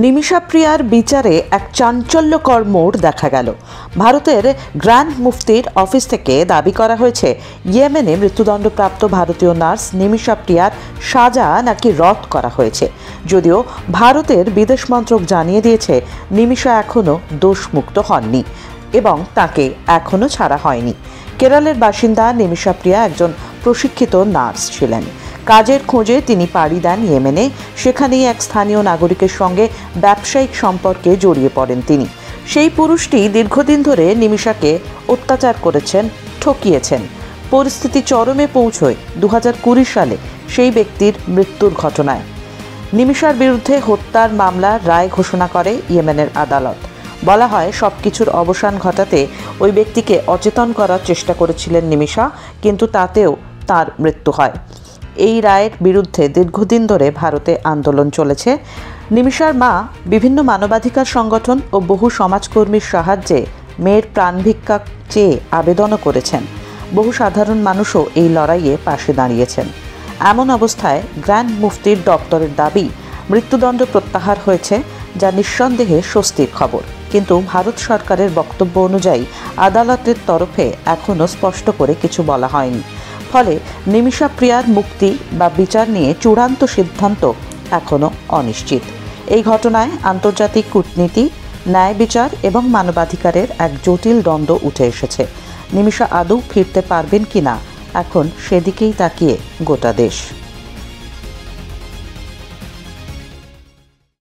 নিমিষা প্রিয়ার বিচারে এক চাঞ্চল্যকর মোড় দেখা গেল। ভারতের গ্র্যান্ড মুফতির অফিস থেকে দাবি করা হয়েছে ইয়েমেনে মৃত্যুদণ্ডপ্রাপ্ত ভারতীয় নার্স নিমিষা প্রিয়ার সাজা নাকি রদ করা হয়েছে। যদিও ভারতের বিদেশ মন্ত্রক জানিয়ে দিয়েছে নিমিষা এখনও দোষমুক্ত হননি এবং তাকে এখনও ছাড়া হয়নি। কেরলের বাসিন্দা নিমিষা প্রিয়া একজন প্রশিক্ষিত নার্স ছিলেন। কাজের খোঁজে তিনি পাড়ি দেন ইয়েমেনে। সেখানেই এক স্থানীয় নাগরিকের সঙ্গে ব্যবসায়িক সম্পর্কে জড়িয়ে পড়েন তিনি। সেই পুরুষটি দীর্ঘদিন ধরে নিমিষাকে অত্যাচার করেছেন, ঠকিয়েছেন। পরিস্থিতি চরমে পৌঁছয় 2020 সালে সেই ব্যক্তির মৃত্যুর ঘটনায়। নিমিষার বিরুদ্ধে হত্যার মামলার রায় ঘোষণা করে ইয়েমেনের আদালত। বলা হয় সবকিছুর অবসান ঘটাতে ওই ব্যক্তিকে অচেতন করার চেষ্টা করেছিলেন নিমিষা, কিন্তু তাতেও তার মৃত্যু হয়। এই রায়ের বিরুদ্ধে দীর্ঘদিন ধরে ভারতে আন্দোলন চলেছে। নিমিষার মা বিভিন্ন মানবাধিকার সংগঠন ও বহু সমাজকর্মীর সাহায্যে মেয়ের প্রাণভিক্ষা চেয়ে আবেদনও করেছেন। বহু সাধারণ মানুষও এই লড়াইয়ে পাশে দাঁড়িয়েছেন। এমন অবস্থায় গ্র্যান্ড মুফতির দপ্তরের দাবি মৃত্যুদণ্ড প্রত্যাহার হয়েছে, যা নিঃসন্দেহে স্বস্তির খবর। কিন্তু ভারত সরকারের বক্তব্য অনুযায়ী আদালতের তরফে এখনও স্পষ্ট করে কিছু বলা হয়নি। ফলে নিমিষা প্রিয়ার মুক্তি বা বিচার নিয়ে চূড়ান্ত সিদ্ধান্ত এখনও অনিশ্চিত। এই ঘটনায় আন্তর্জাতিক কূটনীতি, ন্যায় বিচার এবং মানবাধিকারের এক জটিল দ্বন্দ্ব উঠে এসেছে। নিমিষা আদৌ ফিরতে পারবেন কিনা এখন সেদিকেই তাকিয়ে গোটা দেশ।